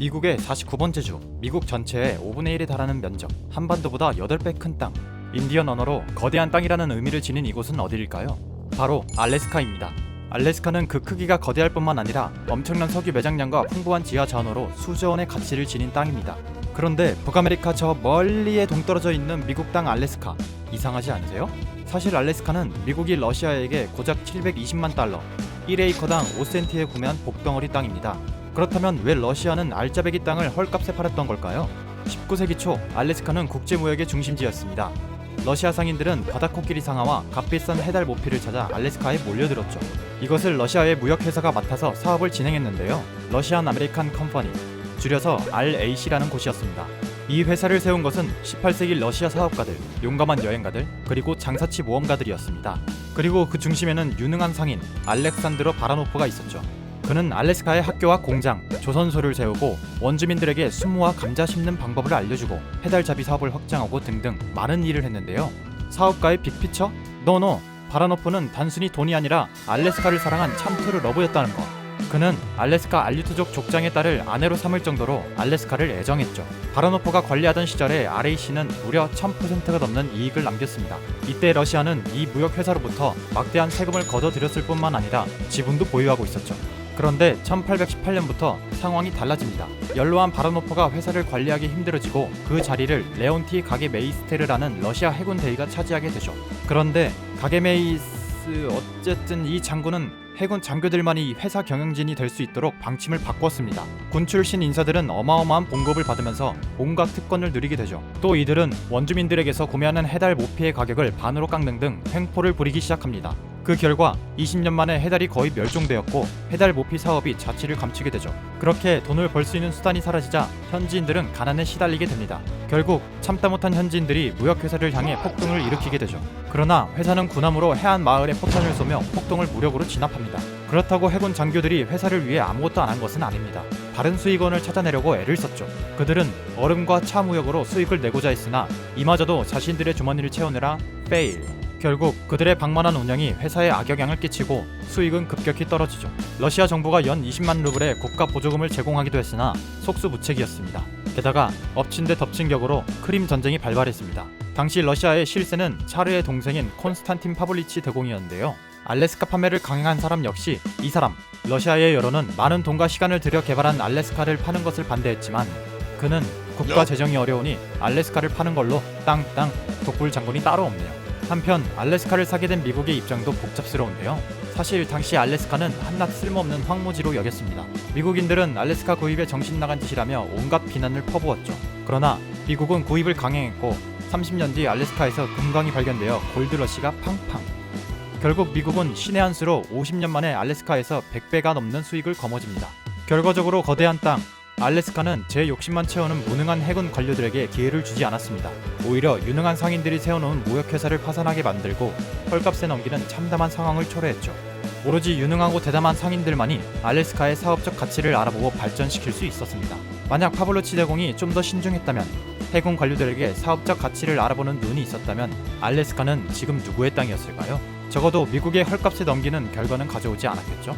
미국의 49번째 주, 미국 전체의 5분의 1에 달하는 면적, 한반도보다 8배 큰 땅, 인디언 언어로 거대한 땅이라는 의미를 지닌 이곳은 어디일까요? 바로 알래스카입니다. 알래스카는 그 크기가 거대할 뿐만 아니라 엄청난 석유 매장량과 풍부한 지하 자원으로 수조 원의 가치를 지닌 땅입니다. 그런데 북아메리카 저 멀리에 동떨어져 있는 미국 땅 알래스카, 이상하지 않으세요? 사실 알래스카는 미국이 러시아에게 고작 720만 달러, 1에이커당 5센트에 구매한 복덩어리 땅입니다. 그렇다면 왜 러시아는 알짜배기 땅을 헐값에 팔았던 걸까요? 19세기 초 알래스카는 국제무역의 중심지였습니다. 러시아 상인들은 바다코끼리 상아와 값비싼 해달 모피를 찾아 알래스카에 몰려들었죠. 이것을 러시아의 무역회사가 맡아서 사업을 진행했는데요. 러시안 아메리칸 컴퍼니, 줄여서 RAC라는 곳이었습니다. 이 회사를 세운 것은 18세기 러시아 사업가들, 용감한 여행가들, 그리고 장사치 모험가들이었습니다. 그리고 그 중심에는 유능한 상인 알렉산드로 바라노프가 있었죠. 그는 알래스카에 학교와 공장, 조선소를 세우고 원주민들에게 수모와 감자 심는 방법을 알려주고 해달잡이 사업을 확장하고 등등 많은 일을 했는데요. 사업가의 빅피처? 노노! 바라노프는 단순히 돈이 아니라 알래스카를 사랑한 참트루 러브였다는 것. 그는 알래스카 알류트족 족장의 딸을 아내로 삼을 정도로 알래스카를 애정했죠. 바라노프가 관리하던 시절에 RAC는 무려 1000%가 넘는 이익을 남겼습니다. 이때 러시아는 이 무역회사로부터 막대한 세금을 걷어들였을 뿐만 아니라 지분도 보유하고 있었죠. 그런데 1818년부터 상황이 달라집니다. 연로한 바라노프가 회사를 관리하기 힘들어지고 그 자리를 레온티 가게메이스테르라는 러시아 해군 대위가 차지하게 되죠. 그런데 어쨌든 이 장군은 해군 장교들만이 회사 경영진이 될 수 있도록 방침을 바꿨습니다. 군 출신 인사들은 어마어마한 봉급을 받으면서 온갖 특권을 누리게 되죠. 또 이들은 원주민들에게서 구매하는 해달 모피의 가격을 반으로 깎는 등 횡포를 부리기 시작합니다. 그 결과 20년 만에 해달이 거의 멸종되었고 해달 모피 사업이 자취를 감추게 되죠. 그렇게 돈을 벌 수 있는 수단이 사라지자 현지인들은 가난에 시달리게 됩니다. 결국 참다 못한 현지인들이 무역회사를 향해 폭동을 일으키게 되죠. 그러나 회사는 군함으로 해안 마을에 포탄을 쏘며 폭동을 무력으로 진압합니다. 그렇다고 해군 장교들이 회사를 위해 아무것도 안 한 것은 아닙니다. 다른 수익원을 찾아내려고 애를 썼죠. 그들은 얼음과 차 무역으로 수익을 내고자 했으나 이마저도 자신들의 주머니를 채우느라 페일. 결국 그들의 방만한 운영이 회사에 악영향을 끼치고 수익은 급격히 떨어지죠. 러시아 정부가 연 20만 루블의 국가 보조금을 제공하기도 했으나 속수무책이었습니다. 게다가 엎친 데 덮친 격으로 크림 전쟁이 발발했습니다. 당시 러시아의 실세는 차르의 동생인 콘스탄틴 파블리치 대공이었는데요. 알래스카 판매를 강행한 사람 역시 이 사람, 러시아의 여론은 많은 돈과 시간을 들여 개발한 알래스카를 파는 것을 반대했지만 그는 국가 재정이 어려우니 알래스카를 파는 걸로 땅땅 독불 장군이 따로 없네요. 한편 알래스카를 사게 된 미국의 입장도 복잡스러운데요. 사실 당시 알래스카는 한낱 쓸모없는 황무지로 여겼습니다. 미국인들은 알래스카 구입에 정신 나간 짓이라며 온갖 비난을 퍼부었죠. 그러나 미국은 구입을 강행했고 30년 뒤 알래스카에서 금광이 발견되어 골드러시가 팡팡. 결국 미국은 신의 한 수로 50년 만에 알래스카에서 100배가 넘는 수익을 거머쥡니다. 결과적으로 거대한 땅 알래스카는 제 욕심만 채우는 무능한 해군 관료들에게 기회를 주지 않았습니다. 오히려 유능한 상인들이 세워놓은 무역회사를 파산하게 만들고 헐값에 넘기는 참담한 상황을 초래했죠. 오로지 유능하고 대담한 상인들만이 알래스카의 사업적 가치를 알아보고 발전시킬 수 있었습니다. 만약 파블로치 대공이 좀 더 신중했다면, 해군 관료들에게 사업적 가치를 알아보는 눈이 있었다면 알래스카는 지금 누구의 땅이었을까요? 적어도 미국의 헐값에 넘기는 결과는 가져오지 않았겠죠?